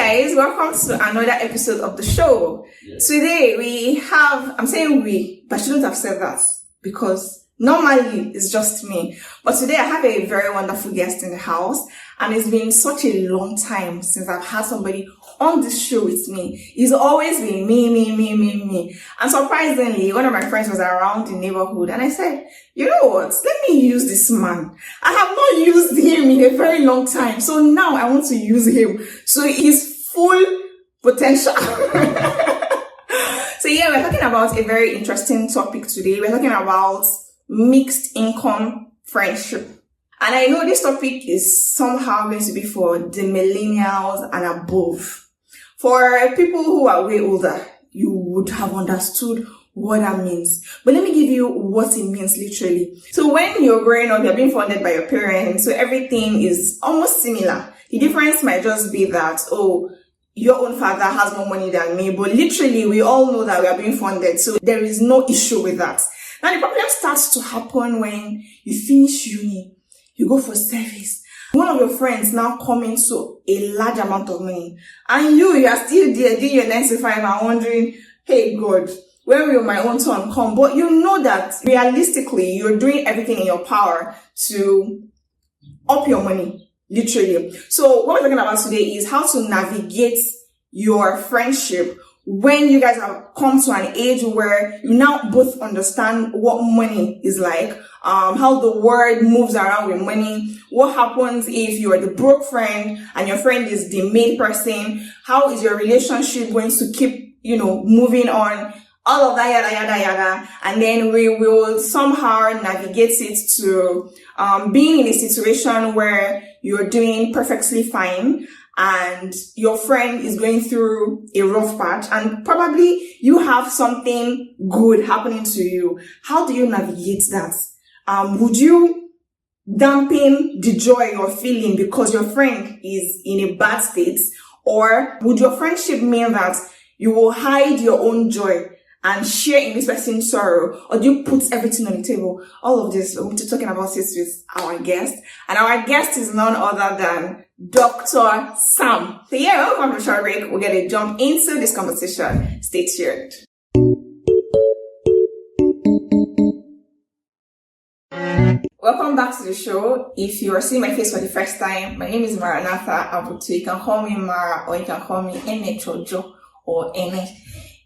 Guys, welcome to another episode of the show. Yes. Today we have, I'm saying we, but I shouldn't have said that because normally it's just me. But today I have a very wonderful guest in the house, and it's been such a long time since I've had somebody on this show with me. It's always been me. And surprisingly, one of my friends was around the neighborhood and I said, you know what? Let me use this man. I have not used him in a very long time. So now I want to use him. So his full potential. So yeah, we're talking about a very interesting topic today. We're talking about mixed income friendship. And I know this topic is somehow going to be for the millennials and above. For people who are way older, you would have understood what that means. But let me give you what it means literally. So when you're growing up, you're being funded by your parents, so everything is almost similar. The difference might just be that, oh, your own father has more money than me, but literally we all know that we are being funded, so there is no issue with that. Now the problem starts to happen when you finish uni, you go for service. One of your friends now come into a large amount of money, and you are still there doing your 9 to 5 and wondering, hey God, when will my own turn come? But you know that realistically, you're doing everything in your power to up your money, literally. So what we're talking about today is how to navigate your friendship when you guys have come to an age where you now both understand what money is like, how the world moves around with money, what happens if you are the broke friend and your friend is the main person, how is your relationship going to keep, moving on, all of that, yada. And then we will somehow navigate it to being in a situation where you're doing perfectly fine and your friend is going through a rough patch and probably you have something good happening to you. How do you navigate that? Would you dampen the joy you're feeling because your friend is in a bad state? Or would your friendship mean that you will hide your own joy and share in this person's sorrow? Or do you put everything on the table? All of this, we're going to be talking about this with our guest. And our guest is none other than Dr. Sam. So yeah, welcome from a short break. We're going to jump into this conversation. Stay tuned. Welcome back to the show. If you are seeing my face for the first time, my name is Maranatha Abuja. You can call me Mara or you can call me Ene Chojo or Ene.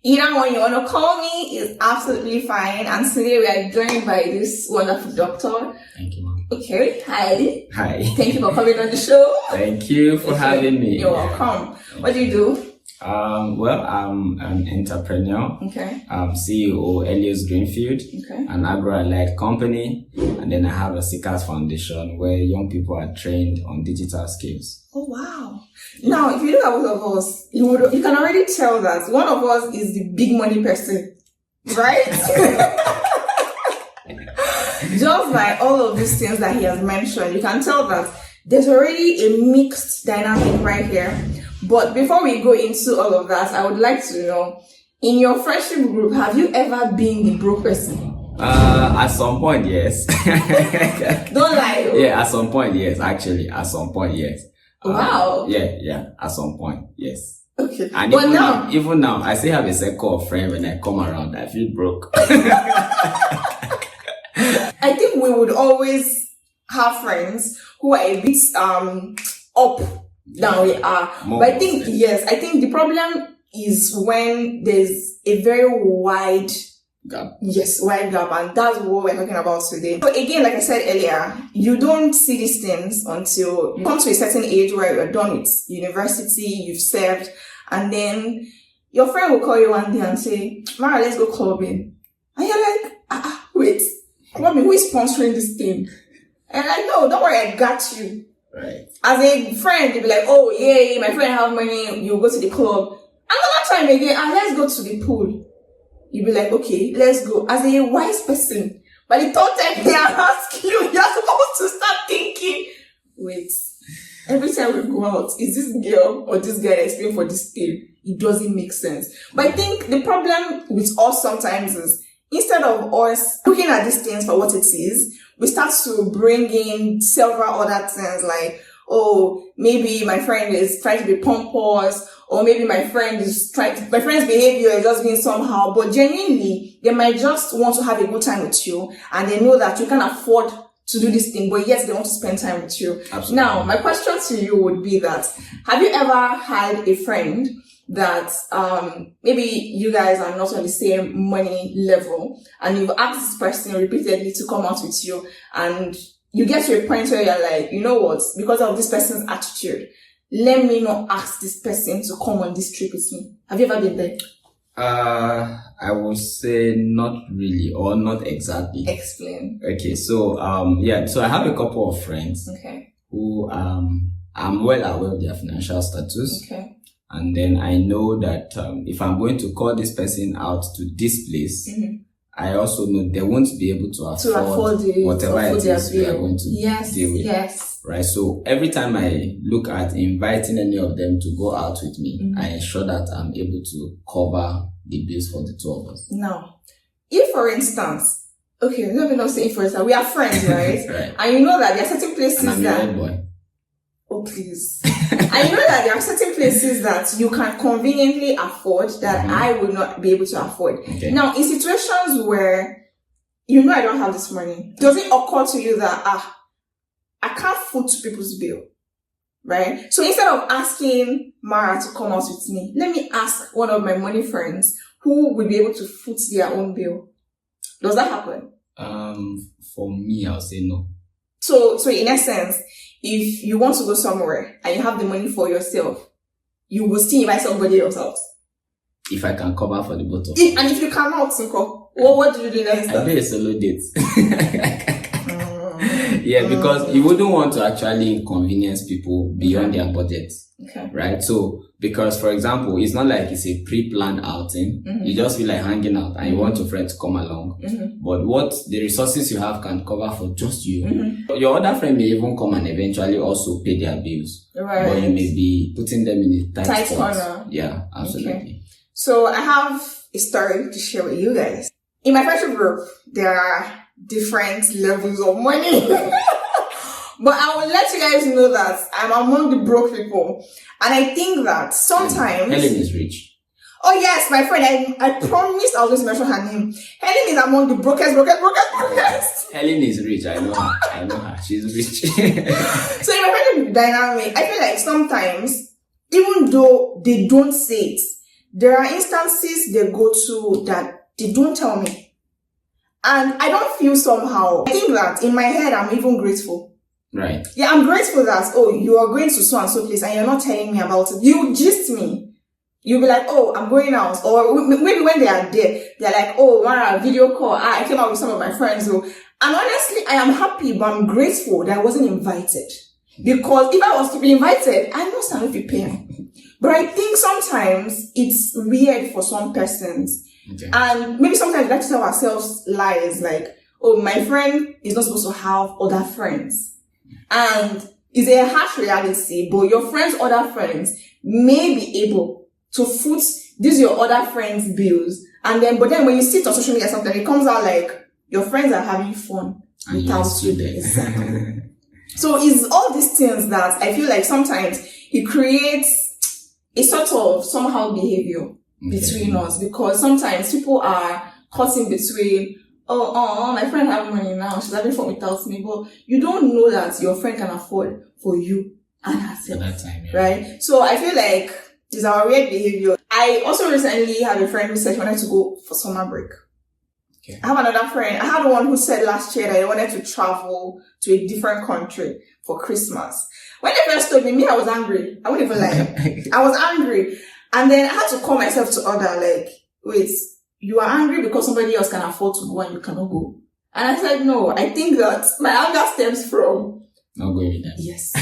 Either one you want to call me is absolutely fine. And today we are joined by this wonderful doctor. Thank you, ma'am. Okay, hi. Hi. Thank you for coming on the show. Thank you for having me. You're welcome. What do you do? Well, I'm an entrepreneur. Okay. I'm CEO Elias Greenfield, an agro-allied company, and then I have a Seekers Foundation where young people are trained on digital skills. Oh wow! Now, if you look at both of us, you can already tell that one of us is the big money person, right? Just by all of these things that he has mentioned, you can tell that there's already a mixed dynamic right here. But before we go into all of that, I would like to know, in your friendship group, have you ever been the broke person? At some point, yes. Don't lie. Yeah, at some point, yes. Actually, at some point, yes. Wow. Yeah. At some point, yes. Okay. And even now, I still have a circle of friends. When I come around, I feel broke. I think we would always have friends who are a bit up than we are. But I think, I think the problem is when there's a very wide gap. Yes, wide gap. And that's what we're talking about today. So again, like I said earlier, you don't see these things until you come to a certain age where you're done with university, you've served, and then your friend will call you one day and say, Mara, let's go clubbing. And you're like, wait, clubbing, who is sponsoring this thing? And I know, don't worry, I got you. Right. As a friend, you'll be like, oh, yeah, my friend have money, you'll go to the club. Another time again, let's go to the pool. You'll be like, okay, let's go. As a wise person, by the third time they ask you, you're supposed to start thinking, wait, every time we go out, is this girl or this guy that's paying for this thing? It doesn't make sense. But I think the problem with us sometimes is, instead of us looking at these things for what it is, we start to bring in several other things like, oh, maybe my friend is trying to be pompous, or maybe my friend's behavior is just being somehow, but genuinely, they might just want to have a good time with you, and they know that you can afford to do this thing, but yes, they want to spend time with you. Absolutely. Now, my question to you would be that, have you ever had a friend that maybe you guys are not on the same money level, and you've asked this person repeatedly to come out with you, and you get to a point where you're like, you know what, because of this person's attitude, let me not ask this person to come on this trip with me. Have you ever been there? I would say not really, or not exactly. Explain. Okay, so so I have a couple of friends who I'm well aware of their financial status. Okay. And then I know that if I'm going to call this person out to this place, I also know they won't be able to afford whatever it is we are going to deal with. Yes. Right. So every time I look at inviting any of them to go out with me, I ensure that I'm able to cover the bills for the two of us. Now, if for instance, okay, let me not say for instance, we are friends, right? Right. And you know that there are certain places and I'm that... a red boy. Oh, please. I know that there are certain places that you can conveniently afford that I would not be able to afford. Okay. Now, in situations where you know I don't have this money, does it occur to you that, I can't foot people's bill, right? So instead of asking Mara to come out with me, let me ask one of my money friends who will be able to foot their own bill. Does that happen? For me, I'll say no. So in essence, if you want to go somewhere and you have the money for yourself, you will still invite somebody else out. If I can cover for the both of us. And if you cannot, what do you do next? I do a solo date. Yeah, because you wouldn't want to actually inconvenience people beyond their budget. Okay. Right? So, because for example, it's not like it's a pre-planned outing. You just feel like hanging out and you want your friend to come along. But what the resources you have can cover for just you. Your other friend may even come and eventually also pay their bills. Right. But you may be putting them in a tight spot. Corner. Yeah, absolutely. Okay. So I have a story to share with you guys. In my friendship group, there are different levels of money. But I will let you guys know that I'm among the broke people. And I think that sometimes... Helen is rich. Oh yes, my friend, I promised I was going to mention her name. Helen is among the brokest. Helen is rich, I know her. She's rich. So in my friendship dynamic, I feel like sometimes, even though they don't say it, there are instances they go to that they don't tell me. And I don't feel somehow. I think that in my head, I'm even grateful. Right. Yeah, I'm grateful that, you are going to so and so place and you're not telling me about it. You gist me. You'll be like, I'm going out. Or maybe when they are there, they're like, Mara, video call. I came out with some of my friends. And honestly, I am happy, but I'm grateful that I wasn't invited. Because if I was to be invited, I know someone will be paying. But I think sometimes it's weird for some persons. Okay. And maybe sometimes we like to tell ourselves lies like, my friend is not supposed to have other friends. And it's a harsh reality, but your friends' other friends may be able to foot these your other friends' bills. But then when you sit on social media sometimes, it comes out like your friends are having fun without you. Exactly. So it's all these things that I feel like sometimes it creates a sort of somehow behavior between us, because sometimes people are caught in between, my friend have money now, she's having fun without me, but you don't know that your friend can afford for you and herself. At that time, yeah. Right? So I feel like it's our weird behavior. I also recently had a friend who said she wanted to go for summer break. Okay. I have another friend. I had one who said last year that he wanted to travel to a different country for Christmas. When they first told me, I was angry. I wouldn't even lie. I was angry. And then I had to call myself to order, like, wait, you are angry because somebody else can afford to go and you cannot go. And I said, no, I think that my anger stems from... Not going with that. Yes.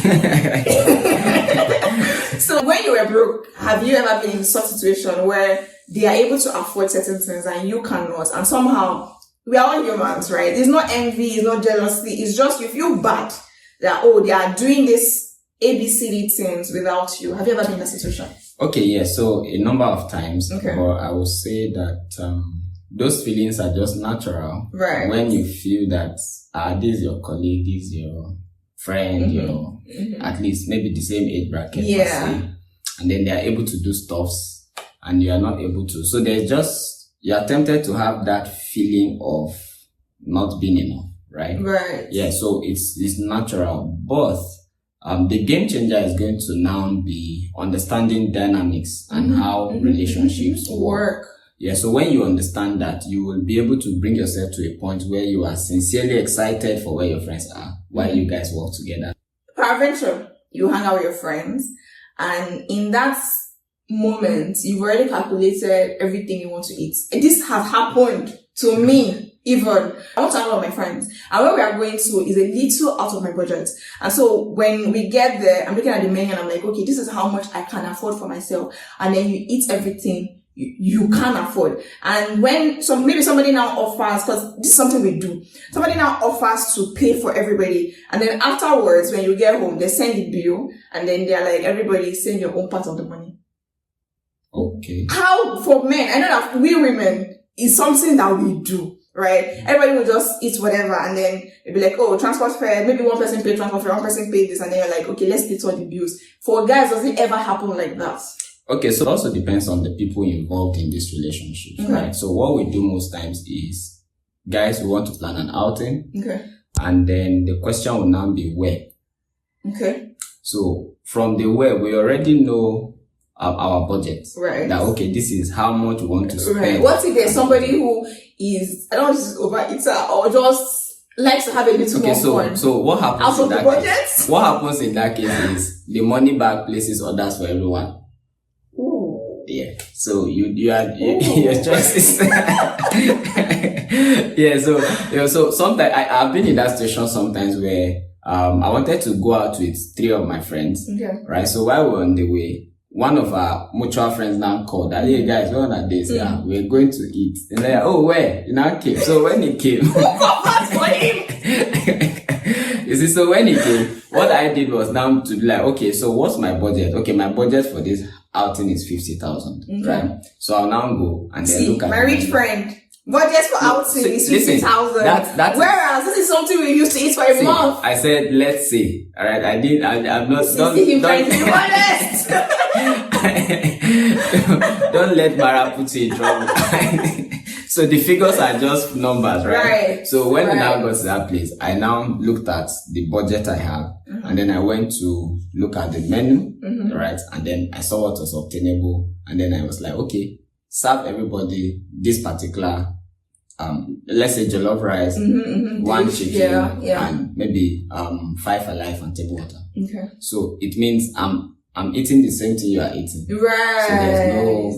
So when you were broke, have you ever been in such a situation where they are able to afford certain things and you cannot? And somehow, we are all humans, right? It's not envy, it's not jealousy. It's just you feel bad that, they are doing this ABCD things without you. Have you ever been in that situation? Okay, yeah. So a number of times. Okay. But I would say that those feelings are just natural. Right. When you feel that, this is your colleague, this is your friend, you know, at least maybe the same age bracket, per se, and then they are able to do stuffs and you are not able to. So there's just, you are tempted to have that feeling of not being enough, right? Right. Yeah, so it's natural. But the game changer is going to now be understanding dynamics and how relationships work. Yeah, so when you understand that, you will be able to bring yourself to a point where you are sincerely excited for where your friends are while you guys work together. Peradventure, you hang out with your friends, and in that moment, you've already calculated everything you want to eat. This has happened to me. Even I want to hang out with my friends, and where we are going to is a little out of my budget. And so when we get there, I'm looking at the menu and I'm like, okay, this is how much I can afford for myself. And then you eat everything you can't afford. And when maybe somebody now offers, because this is something we do, somebody now offers to pay for everybody, and then afterwards when you get home, they send the bill, and then they're like, everybody send your own part of the money. Okay. How, for men, I know that we women, is something that we do, right? Everybody will just eat whatever, and then it'll be like, oh, transport fare, maybe one person paid transport fare, one person paid this, and then you're like, okay, let's split all the bills. For guys, does it ever happen like that? Okay, so it also depends on the people involved in this relationship, right? So what we do most times is, guys, we want to plan an outing. Okay. And then the question will now be where. Okay. So from the where, we already know our budget. Right. That, okay, this is how much we want to spend. Right. What if there's somebody who is, I don't know if it's overeater or just likes to have a little more fun? So what happens out of the budget? Case, what happens in that case is the money bag places orders for everyone. Yeah, so your choices. Yeah, so sometimes I've been in that situation sometimes where I wanted to go out with 3 of my friends. Okay. Right. So while we're on the way, one of our mutual friends now called that, hey guys, we're on this. Yeah, we're going to eat. And they're like, oh, where? You now came. So when he came, for him. You see, so when he came, what I did was now to be like, okay, so what's my budget? Okay, my budget for this outing is 50,000, right? So I'll now go and then look at my rich friend. Budget for outing is 50,000. Whereas this is something we used to eat for a month. I said, let's see. All right, I'm not. Don't let Mara put you in trouble. So the figures are just numbers, right? So when we now got to that place, I now looked at the budget I have, and then I went to look at the menu, right? And then I saw what was obtainable, and then I was like, okay, serve everybody this particular, let's say jollof rice, 1 chicken, and maybe 5 alive and table water. Okay. So it means I'm eating the same thing you are eating. Right. So there's no,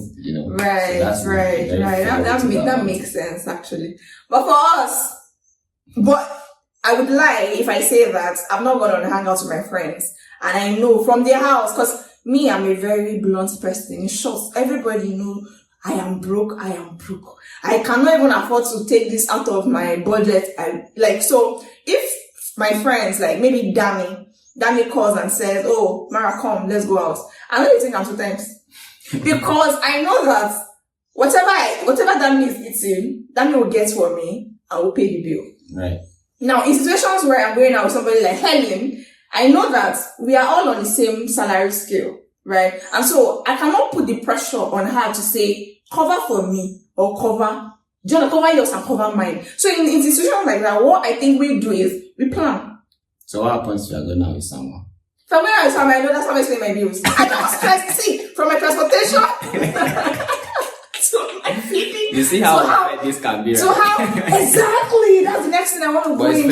Right, so right. That makes sense, actually. But for us, I would lie if I say that I'm not going to hang out with my friends. And I know from their house, because me, I'm a very blunt person. In short, everybody knows I am broke. I cannot even afford to take this out of my budget. So if my friends, like maybe Danny calls and says, oh, Mara, come, let's go out. I don't think I'm 2 times. Because I know that whatever Danny is eating, Danny will get for me and will pay the bill. Right. Now, in situations where I'm going out with somebody like Helen, I know that we are all on the same salary scale, right? And so I cannot put the pressure on her to say, cover for me or cover. Do you want to cover yours and cover mine? So in situations like that, what I think we do is we plan. So what happens if you're going out with someone? If I'm going out with someone, I know that's how I pay my bills. I don't stress. See, from my transportation to my feeding. You see how this can be, right? So how, exactly, that's the next thing I want to go into.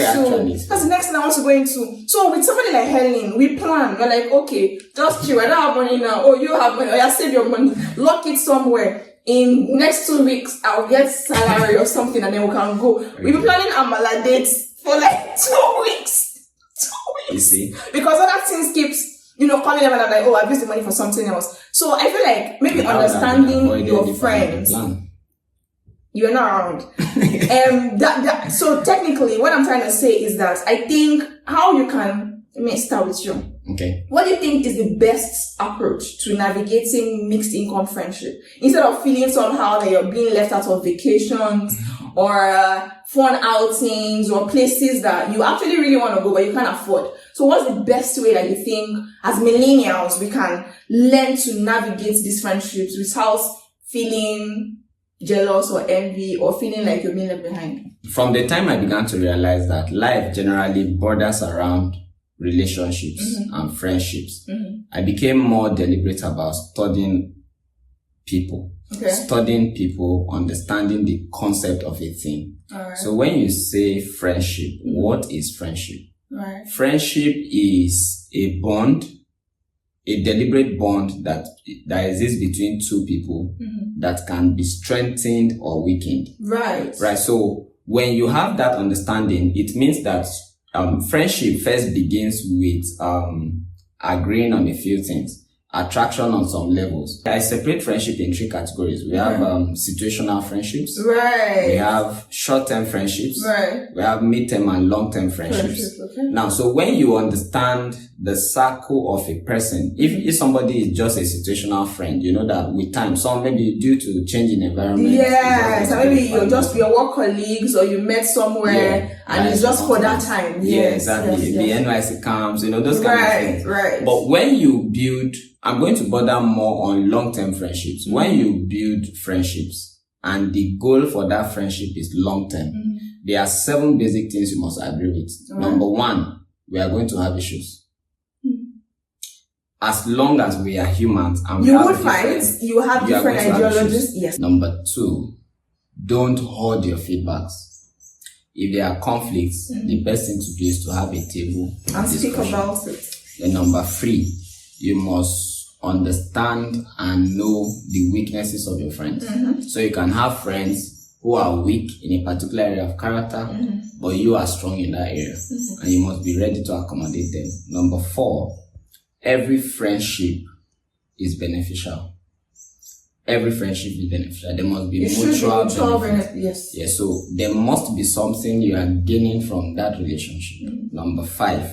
That's the next thing I want to go into. So with somebody like Helen, we plan. We're like, okay, just chill. I don't have money now. Oh, you have money. Oh, yeah, save your money. Lock it somewhere. In next 2 weeks, I'll get salary or something and then we can go. We've been planning Amala dates for like 2 weeks. 2 weeks. You see? Because other things keeps, calling them and I'm like, oh, I've used the money for something else. So I feel like maybe understanding your friends. You're not around. So technically, what I'm trying to say is that I think how you can, let me start with you. Okay. What do you think is the best approach to navigating mixed income friendship? Instead of feeling somehow that you're being left out of vacations or fun outings or places that you actually really want to go but you can't afford. So what's the best way that you think as millennials we can learn to navigate these friendships without feeling jealous or envy or feeling like you're being left behind? From the time I began to realize that life generally borders around relationships and friendships, I became more deliberate about studying people. Studying people, understanding the concept of a thing. Right. So when you say friendship, what is friendship? Right. Friendship is a bond, a deliberate bond that exists between two people that can be strengthened or weakened. Right. Right. So when you have that understanding, it means that friendship first begins with agreeing on a few things. Attraction on some levels. I separate friendship in 3 categories. We have situational friendships. Right. We have short-term friendships. Right. We have mid-term and long-term friendships. Okay. Now, so when you understand the circle of a person, if somebody is just a situational friend, you know that with time, some maybe due to change in environment. Yes, so maybe you're just your work colleagues or you met somewhere and it's just for that time. Yes, exactly. The NYC camps, you know, those kind of things. Right. But when you build, I'm going to bother more on long-term friendships. When you build friendships and the goal for that friendship is long-term, there are 7 basic things you must agree with. Right. Number 1, we are going to have issues. As long as we are humans and you would fight, you have different ideologies. Yes. Number 2, don't hold your feedbacks. If there are conflicts, the best thing to do is to have a table and speak about it. And number 3, you must understand and know the weaknesses of your friends. So you can have friends who are weak in a particular area of character, but you are strong in that area, and you must be ready to accommodate them. Number 4, every friendship is beneficial. Every friendship is beneficial. There must be mutual benefit. Yes. So there must be something you are gaining from that relationship. Number 5,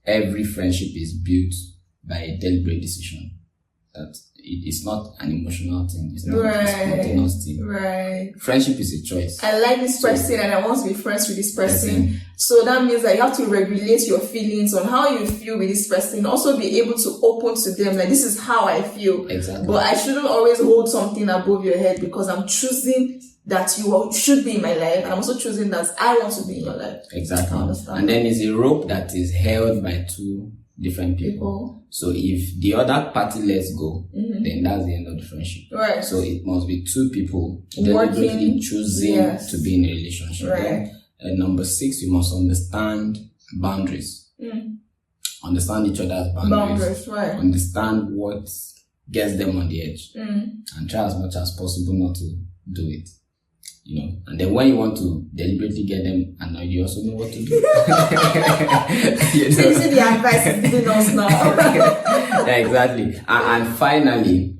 every friendship is built by a deliberate decision. That it's not an emotional thing. It's not a spontaneous thing. Right. Friendship is a choice. I like this person and I want to be friends with this person. So that means that you have to regulate your feelings on how you feel with this person. Also be able to open to them like this is how I feel. Exactly. But I shouldn't always hold something above your head because I'm choosing that you should be in my life. I'm also choosing that I want to be in your life. Exactly. And then it's a rope that is held by 2 different people. So if the other party lets go, then that's the end of the friendship. Right. So it must be 2 people deliberately choosing to be in a relationship. Right. And number 6, you must understand boundaries. Understand each other's boundaries. Right. Understand what gets them on the edge. And try as much as possible not to do it. You know, and then when you want to deliberately get them annoyed, you also know what to do. You know? So you see the advice is giving us now. Yeah, exactly. And finally,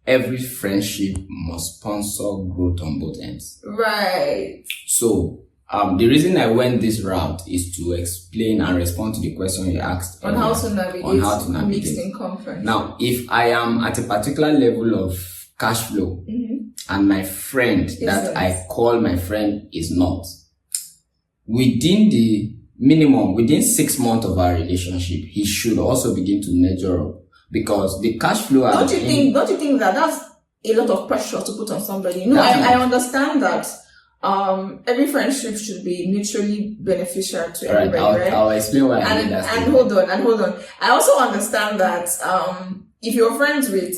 every friendship must sponsor growth on both ends. Right. So, the reason I went this route is to explain and respond to the question you asked on how to navigate mixed income friendship. Now, if I am at a particular level of cash flow, and my friend that I call my friend is not, within the minimum, within 6 months of our relationship, he should also begin to measure up because the cash flow. Don't you think that that's a lot of pressure to put on somebody? No, I understand that. Every friendship should be mutually beneficial to everybody, right? I'll explain why I mean that. And hold on. I also understand that if you're friends with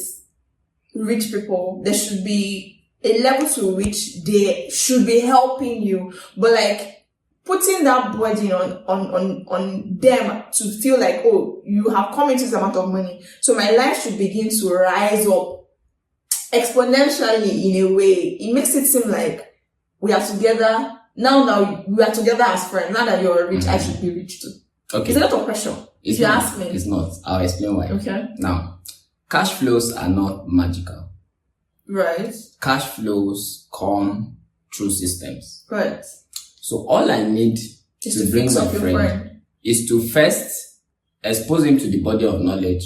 rich people, there should be a level to which they should be helping you, but like putting that burden on them to feel like, oh, you have come into this amount of money, so my life should begin to rise up exponentially in a way. It makes it seem like we are together now we are together as friends. Now that you're rich, I should be rich too. Okay. It's a lot of pressure. If you ask me. It's not. I'll explain why. Okay. Now, cash flows are not magical. Right. Cash flows come through systems. Right. So all I need to bring my friend is to first expose him to the body of knowledge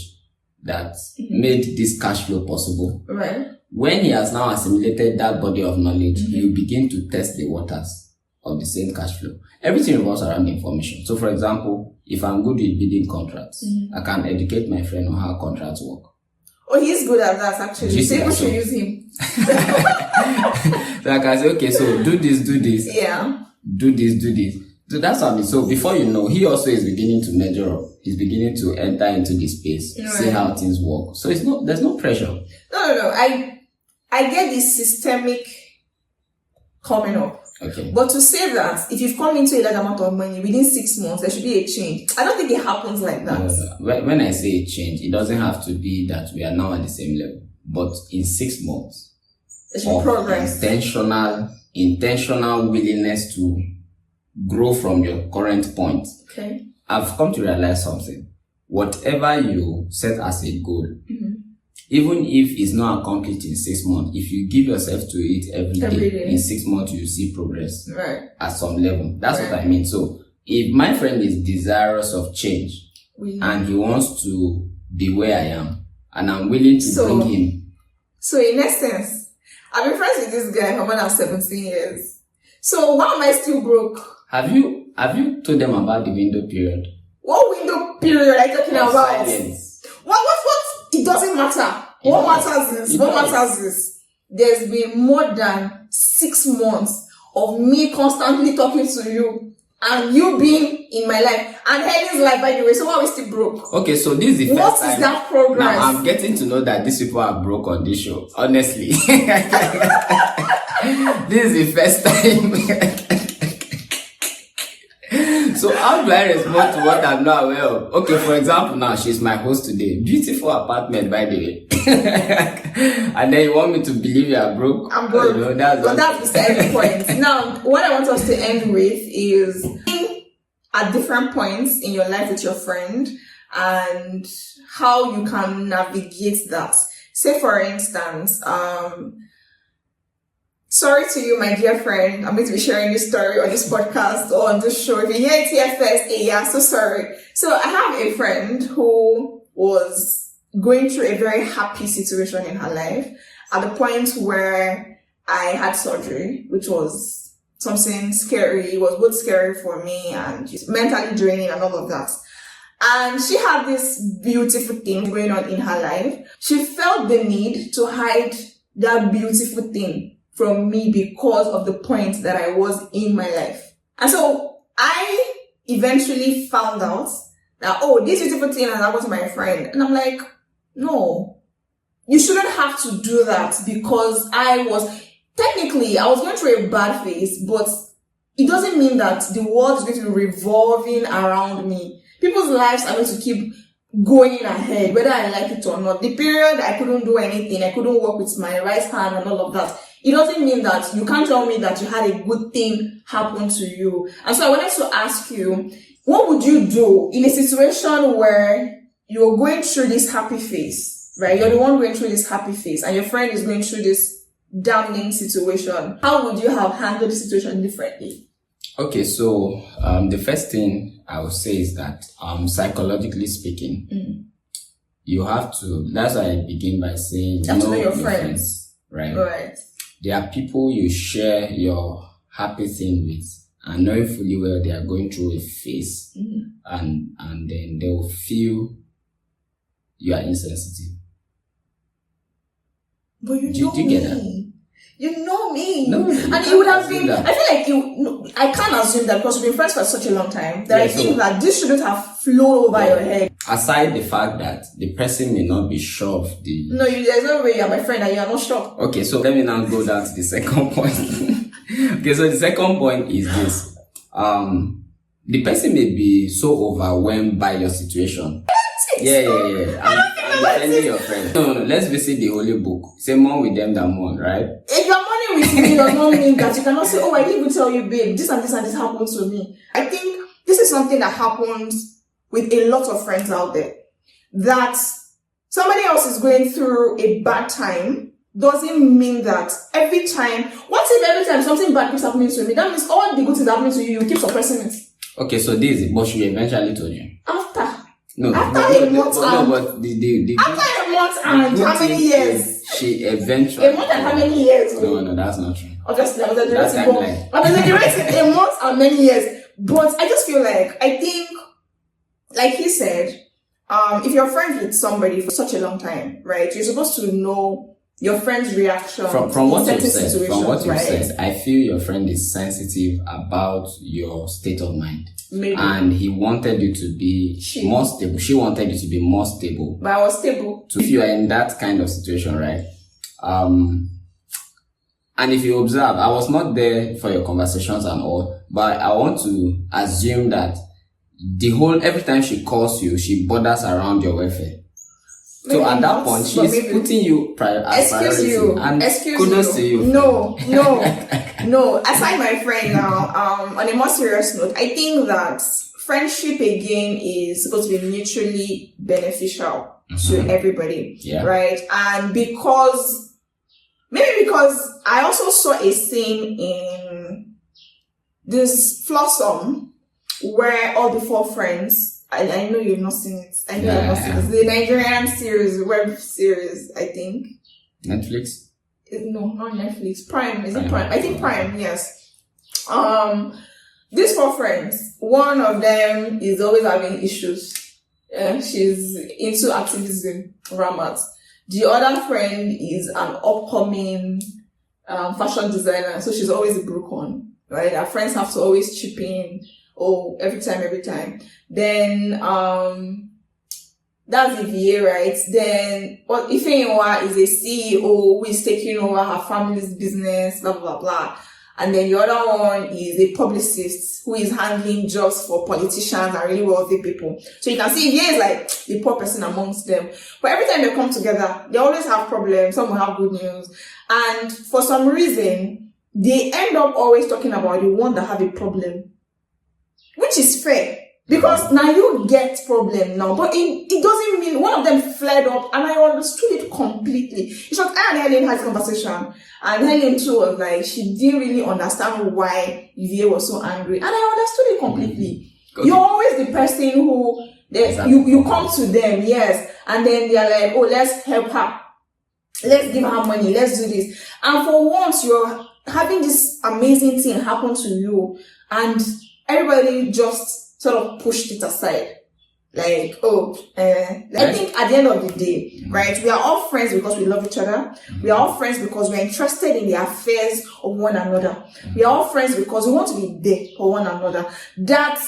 that made this cash flow possible. Right. When he has now assimilated that body of knowledge, he will begin to test the waters of the same cash flow. Everything revolves around information. So for example, if I'm good with bidding contracts, I can educate my friend on how contracts work. Oh, he's good at that actually. So we should use him. So I can say, okay, so do this. Yeah. Do this. So that's how so before you know, he also is beginning to measure up. He's beginning to enter into the space, see how things work. So there's no pressure. No. I get this systemic coming up. Okay. But to say that if you've come into a large amount of money within 6 months, there should be a change. I don't think it happens like that. No. When I say a change, it doesn't have to be that we are now at the same level. But in 6 months, there should be progress. Intentional willingness to grow from your current point. Okay. I've come to realize something. Whatever you set as a goal, even if it's not accomplished in 6 months, if you give yourself to it every day, in 6 months you see progress at some level. That's what I mean. So if my friend is desirous of change and he wants to be where I am, and I'm willing to bring him. So in essence, I've been friends with this guy for more than 17 years. So why am I still broke? Have you told them about the window period? What window period are you talking about? Silence. What? It doesn't matter. What matters is there's been more than 6 months of me constantly talking to you and you being in my life and Helen's life, by the way. So why are we still broke? Okay, so this is the first time. What is that progress? Now I'm getting to know that these people are broke on this show. Honestly. This is the first time. So how do I respond to what I'm not aware of? Okay, for example, now she's my host today. Beautiful apartment, by the way. And then you want me to believe you are broke? I'm broke. That's the end point. Now, what I want us to end with is at different points in your life with your friend and how you can navigate that. Say, for instance, sorry to you, my dear friend. I'm going to be sharing this story on this podcast or on this show. If you hear it here first, so sorry. So I have a friend who was going through a very happy situation in her life at the point where I had surgery, which was something scary. It was both scary for me and mentally draining and all of that. And she had this beautiful thing going on in her life. She felt the need to hide that beautiful thing from me because of the point that I was in my life. And so I eventually found out that, this beautiful thing has happened to my friend. And I'm like, no, you shouldn't have to do that because I was going through a bad phase, but it doesn't mean that the world is going to be revolving around me. People's lives are going to keep going ahead, whether I like it or not. The period I couldn't do anything, I couldn't work with my right hand and all of that. It doesn't mean that you can't tell me that you had a good thing happen to you. And so I wanted to ask you, what would you do in a situation where you're going through this happy phase, right? You're the one going through this happy phase and your friend is going through this damning situation. How would you have handled the situation differently? Okay, so the first thing I would say is that psychologically speaking, you have to, that's why I begin by saying, you have to know your friends, right? Right. There are people you share your happy thing with and knowing fully well they are going through a phase and then they will feel you are insensitive. But you get that? You know me. No, and it would have been, I feel like I can't assume that because we've been friends for such a long time that I think that this shouldn't have flown over your head. Aside the fact that the person may not be sure of the... No, there's no way you're my friend and you're not sure. Okay, so let me now go down to the second point. Okay, so the second point is this. The person may be so overwhelmed by your situation. Yeah. I'm defending your friend. No, let's visit the Holy Book. Say more with them than one, right? If you're mourning with me, does not mean that you cannot say, I didn't even tell you, babe, this and this and this happened to me. I think this is something that happens with a lot of friends out there. That somebody else is going through a bad time doesn't mean that every time, what if every time something bad keeps happening to me? That means all the good things happening to you, you keep suppressing it. Okay, so this is what she eventually told you. After a month and how many years? she eventually... A month and how many years? No, that's not true. Obviously, I was exaggerating a month and many years. But I just feel like, I think, like he said, if you're friends with somebody for such a long time, right, you're supposed to know your friend's reaction from what you've said, I feel your friend is sensitive about your state of mind. Maybe. And he wanted you to be more stable. She wanted you to be more stable. But I was stable. So if you are in that kind of situation, right? And if you observe, I was not there for your conversations and all, but I want to assume that every time she calls you, she bothers around your welfare. So at that point, she's putting you as priority. And kudos to you. No. Aside my friend now, on a more serious note, I think that friendship again is supposed to be mutually beneficial to everybody. Yeah. Right? And because I also saw a scene in this Flossom where all the four friends, I know you've not seen it. I know you've not seen it. The Nigerian series, web series, I think. Netflix? No, not Netflix. Prime. Is it Prime? I think Prime, yes. These four friends, one of them is always having issues. She's into activism, Ramat. The other friend is an upcoming fashion designer, so she's always a broke one, right? Her friends have to always chip in. Oh, every time. Then, that's the VA, right? Then, Ifeanyiwa is a CEO who is taking over her family's business, blah, blah, blah. And then the other one is a publicist who is handling jobs for politicians and really wealthy people. So you can see VA is like the poor person amongst them. But every time they come together, they always have problems. Some will have good news. And for some reason, they end up always talking about the one that have a problem. Which is fair. Because now you get problem now. But it doesn't mean one of them flared up and I understood it completely. It's like I and Helen had a conversation and Helen too was like, she didn't really understand why UVA was so angry. And I understood it completely. Okay. You're always the person who, you come to them, yes. And then they're like, oh, let's help her. Let's give her money. Let's do this. And for once you're having this amazing thing happen to you and everybody just sort of pushed it aside. Like, I think at the end of the day, right, we are all friends because we love each other. We are all friends because we're interested in the affairs of one another. We are all friends because we want to be there for one another. That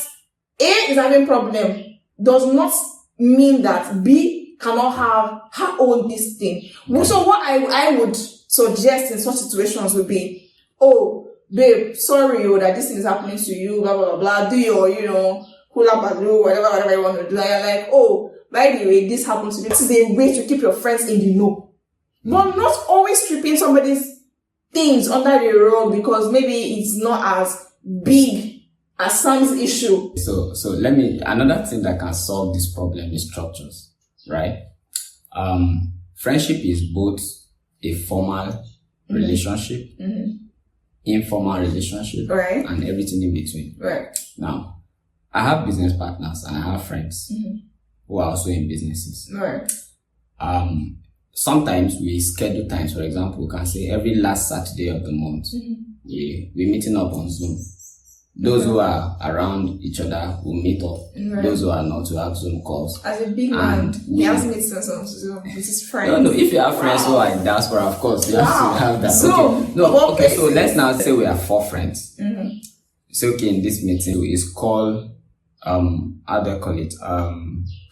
A is having problem does not mean that B cannot have her own this thing. So what I would suggest in such situations would be, oh, babe, sorry that this thing is happening to you, blah, blah, blah, blah. Do your, hula badoo, whatever you want to do. And you're like, oh, by the way, this happened to me. This is a way to keep your friends in the know. But not always stripping somebody's things under the rug because maybe it's not as big as Sam's issue. So another thing that can solve this problem is structures, right? Friendship is both a formal relationship, informal relationship, right, and everything in between. Right. Now, I have business partners and I have friends who are also in businesses. Right. Sometimes we schedule times. For example, we can say every last Saturday of the month, we're meeting up on Zoom. Those who are around each other will meet up. Right. Those who are not will have Zoom calls. As a big man, he has meetings on Zoom with his friends. No, if you have friends who are in diaspora, of course, you have to have that. Zoom. Okay, so let's now say we have 4 friends. So, okay, in this meeting, it's called, how do I call it?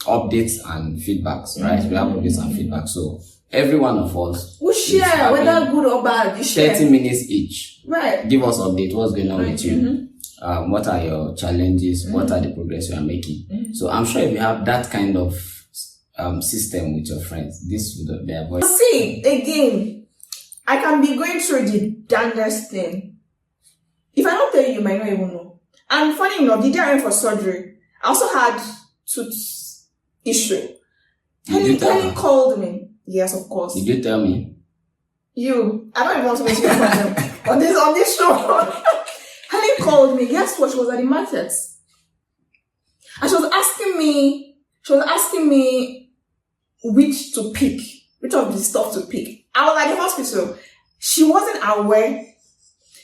Updates and feedbacks, right? We have updates and feedbacks. So, every one of us will share, whether good or bad, you share. 30 minutes each. Right. Give us update. What's going on with you? What are your challenges? What are the progress you are making? So I'm sure if you have that kind of system with your friends, this would be avoided. See, again, I can be going through the damnedest thing. If I don't tell you, you might not even know. And funny enough, the day I went for surgery, I also had tooth issue. Helen called me. Yes, of course. Did you tell me? I don't even want to mention your problem on this show. Helen called me. Guess what? She was at the market. And she was asking me which of the stuff to pick. I was at the hospital. She wasn't aware.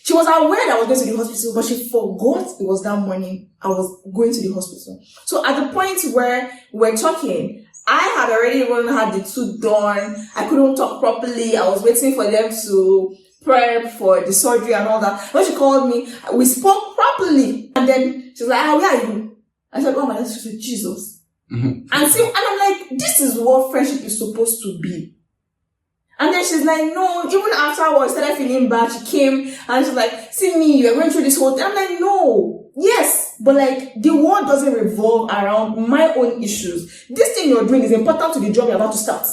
She was aware that I was going to the hospital, but she forgot it was that morning I was going to the hospital. So at the point where we're talking, I had already even had the tooth done. I couldn't talk properly. I was waiting for them to prep for the surgery and all that. When she called me, we spoke properly. And then she was like, where are you? I said, oh my God, she said, Jesus. And I'm like, this is what friendship is supposed to be. And then she's like, no, even afterwards, I started feeling bad. She came and she's like, see me, you're going through this whole thing. I'm like, no, yes, but like the world doesn't revolve around my own issues. This thing you're doing is important to the job you're about to start.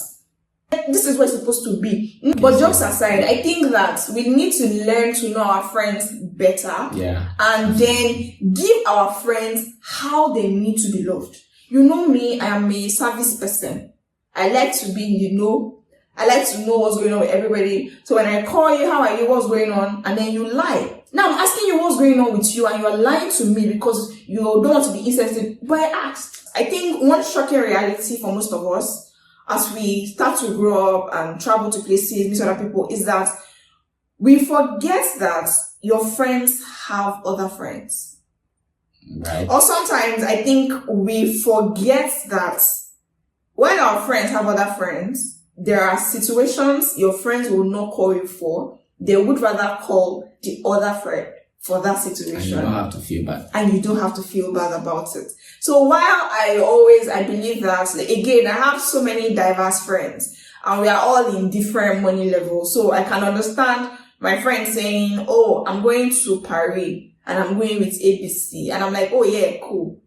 This is what it's supposed to be. But jokes aside, I think that we need to learn to know our friends better. Yeah. And then give our friends how they need to be loved. You know me, I am a service person. I like to be in the know. I like to know what's going on with everybody. So when I call you, how are you, what's going on? And then you lie. Now I'm asking you what's going on with you and you're lying to me because you don't want to be insensitive. But I asked. I think one shocking reality for most of us as we start to grow up and travel to places, meet other people, is that we forget that your friends have other friends. Right. Or sometimes I think we forget that when our friends have other friends, there are situations your friends will not call you for. They would rather call the other friend for that situation. And you don't have to feel bad. And you don't have to feel bad about it. So while I believe that, like, again, I have so many diverse friends and we are all in different money levels. So I can understand my friend saying, oh, I'm going to Paris and I'm going with ABC. And I'm like, oh yeah, cool.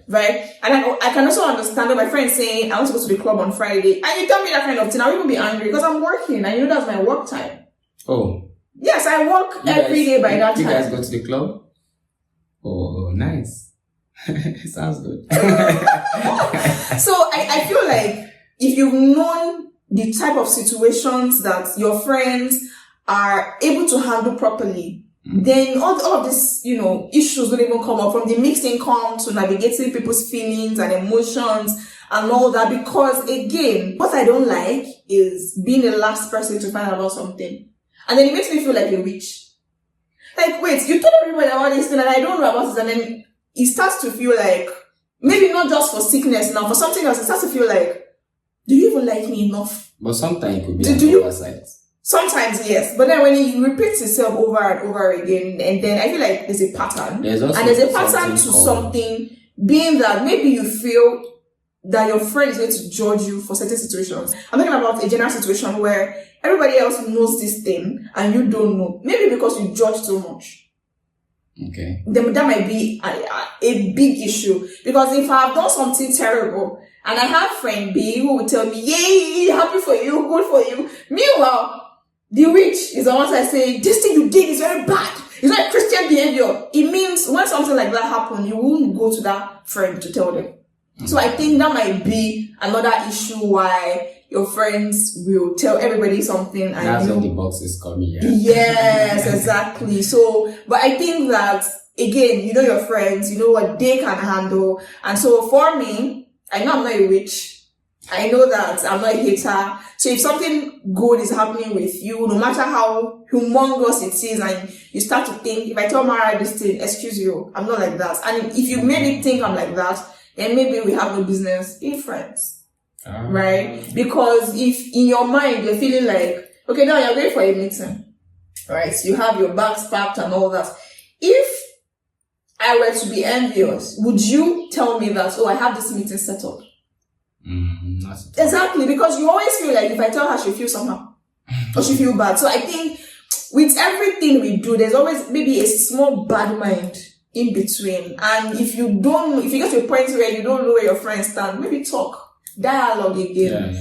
Right. And I can also understand that my friend saying, I want to go to the club on Friday. And you tell me that kind of thing, I'll even be angry because I'm working and you know that's my work time. Oh. Yes, I work every day by that time. You guys go to the club? Oh, nice. Sounds good. So I feel like if you've known the type of situations that your friends are able to handle properly, then all of these, issues don't even come up, from the mixed income to navigating people's feelings and emotions and all that. Because again, what I don't like is being the last person to find out about something. And then it makes me feel like a witch. Like, wait, you told everybody about this thing and I don't know about it. And then it starts to feel like, maybe not just for sickness now, for something else, it starts to feel like, do you even like me enough? But sometimes it could be an oversight. Sometimes, yes. But then when it repeats itself over and over again, and then I feel like there's a pattern. There's a pattern to something, being that maybe you feel that your friend is going to judge you for certain situations. I'm talking about a general situation where everybody else knows this thing and you don't know. Maybe because you judge too much. Okay. Then that might be a big issue. Because if I have done something terrible and I have friend B who will tell me, yay, happy for you, good for you. Meanwhile, the witch is the one that say, this thing you did is very bad. It's not Christian behavior. It means when something like that happens, you won't go to that friend to tell them. So I think that might be another issue why your friends will tell everybody something. And that's when the box is coming. Yeah. Yes, exactly. So, but I think that, again, you know your friends, you know what they can handle. And so for me, I know I'm not a witch. I know that I'm not a hater. So if something good is happening with you, no matter how humongous it is, and you start to think, if I tell Mara this thing, excuse you, I'm not like that. And if you made me think I'm like that, then maybe we have no business being friends. Right? Because if in your mind you're feeling like, okay, now you're going for a meeting, right? So you have your bags packed and all that. If I were to be envious, would you tell me that, oh, I have this meeting set up? Exactly, because you always feel like if I tell her, she'll feel somehow or she'll feel bad. So I think with everything we do, there's always maybe a small bad mind in between. And if you get to a point where you don't know where your friends stand, maybe talk, dialogue again,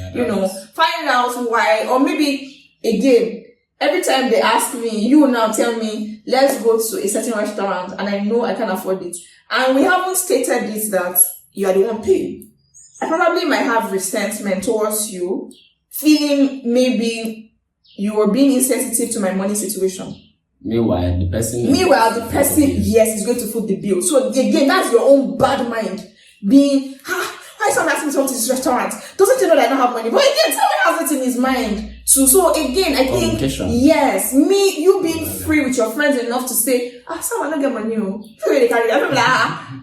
find out why. Or maybe again, every time they ask me, you will now tell me, let's go to a certain restaurant and I know I can afford it. And we haven't stated this that you are the one paying. I probably might have resentment towards you, feeling maybe you were being insensitive to my money situation. Meanwhile, the person, yes, is going to foot the bill. So again, that's your own bad mind being, why is someone asking me to come to this restaurant? Doesn't he know that I don't have money? But again, someone has it in his mind So again, I think, yes, you being free with your friends enough to say, someone don't get money.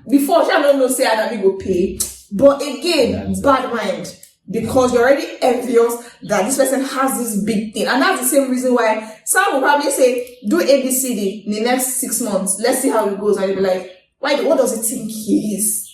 Before, she don't know, say, I don't go pay. But again, bad mind. Because you're already envious that this person has this big thing. And that's the same reason why some will probably say, do ABCD in the next 6 months. Let's see how it goes. And you'll be like, what does he think he is?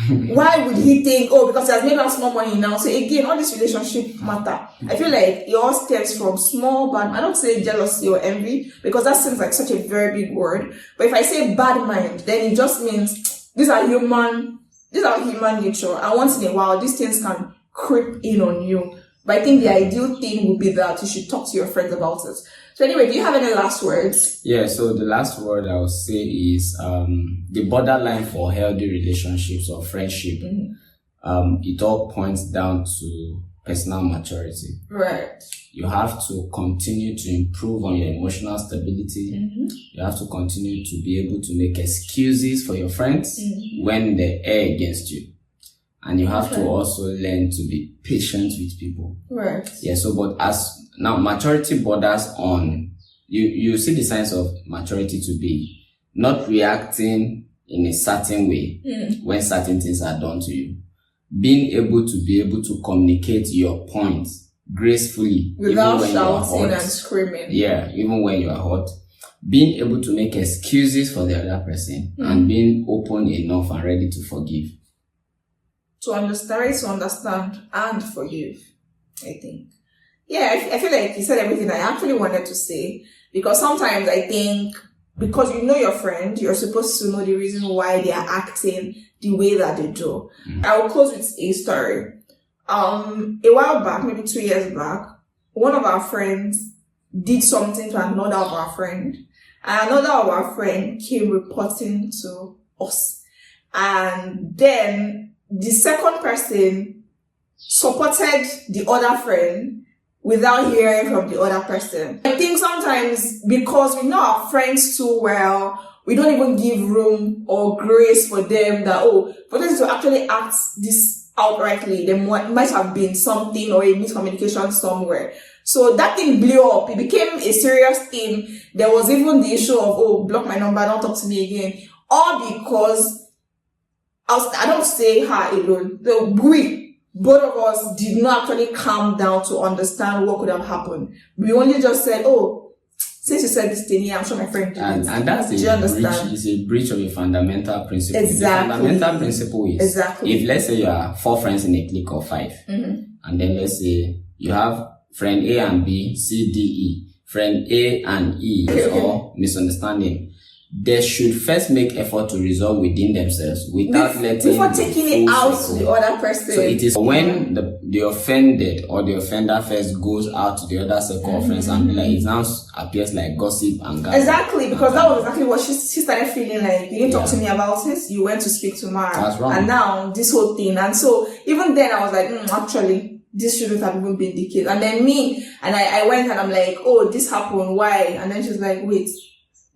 Why would he think, because he has made us more money now? So again, all this relationship matter. I feel like it all stems from small bad, I don't say jealousy or envy, because that seems like such a very big word. But if I say bad mind, then it just means these are human nature. And once in a while, these things can creep in on you. But I think the ideal thing would be that you should talk to your friends about it. So anyway, do you have any last words? Yeah, so the last word I would say is the borderline for healthy relationships or friendship. It all points down to personal maturity. Right. You have to continue to improve on your emotional stability. You have to continue to be able to make excuses for your friends when they err against you. And you have to also learn to be patient with people. Right. Yeah, so but now maturity borders on, you see the signs of maturity to be not reacting in a certain way when certain things are done to you. Being able to communicate your points gracefully. Without shouting and screaming. Yeah, even when you are hot. Being able to make excuses for the other person and being open enough and ready to forgive. To understand and forgive, I think. Yeah, I feel like you said everything I actually wanted to say, because sometimes I think because you know your friend, you're supposed to know the reason why they are acting the way that they do. I will close with a story. A while back, maybe 2 years back, one of our friends did something to another of our friend, and another of our friend came reporting to us. And then the second person supported the other friend without hearing from the other person. I think sometimes because we know our friends too well, we don't even give room or grace for them that, for them to actually act this outrightly, there might have been something or a miscommunication somewhere. So that thing blew up. It became a serious thing. There was even the issue of, block my number, don't talk to me again. All because I don't say her alone. Both of us did not actually calm down to understand what could have happened. We only just said, since you said this thing, I'm sure my friend did it. And that's a breach of a fundamental principle. Exactly. The fundamental principle is, if let's say you are 4 friends in a clique of 5, and then let's say you have friend A and B, C, D, E, friend A and E, or misunderstanding. They should first make effort to resolve within themselves without before taking it out to the other person. So it is when the offended or the offender first goes out to the other circle of friends and it now appears like gossip and gossip. Exactly, because that was exactly what she started feeling like. You didn't talk to me about this, you went to speak to Mara. That's wrong. And now this whole thing. And so even then I was like, actually, this shouldn't have even been the case. And then I went and I'm like, this happened, why? And then she's like, wait.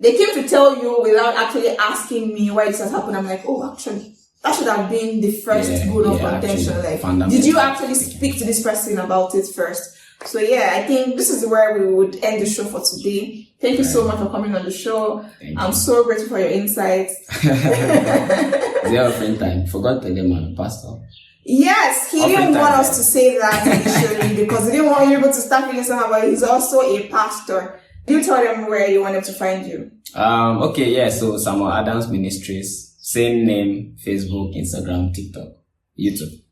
They came to tell you without actually asking me why this has happened. I'm like, actually, that should have been the first bone of contention. Like, did you actually speak to this person about it first? So yeah, I think this is where we would end the show for today. Thank you so much for coming on the show. I'm so grateful for your insights. Zero friend time. Forgot to tell them I'm a pastor. Yes, he didn't want us to say that initially because he didn't want you to start feeling somehow, but he's also a pastor. Do you tell them where you want them to find you? So Samuel Adams Ministries, same name, Facebook, Instagram, TikTok, YouTube.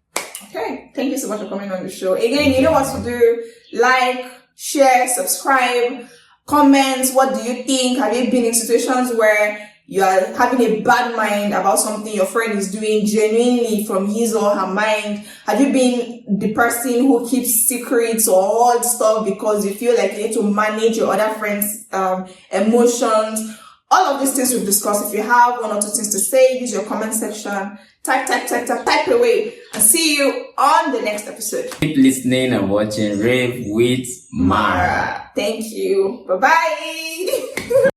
Okay, thank you so much for coming on the show. Again, you know what to do. Like, share, subscribe, comment. What do you think? Have you been in situations where you are having a bad mind about something your friend is doing genuinely from his or her mind? Have you been the person who keeps secrets or all stuff because you feel like you need to manage your other friends' emotions? All of these things we've discussed. If you have 1 or 2 things to say, use your comment section. Type away. And see you on the next episode. Keep listening and watching Rave with Mara. Thank you. Bye-bye.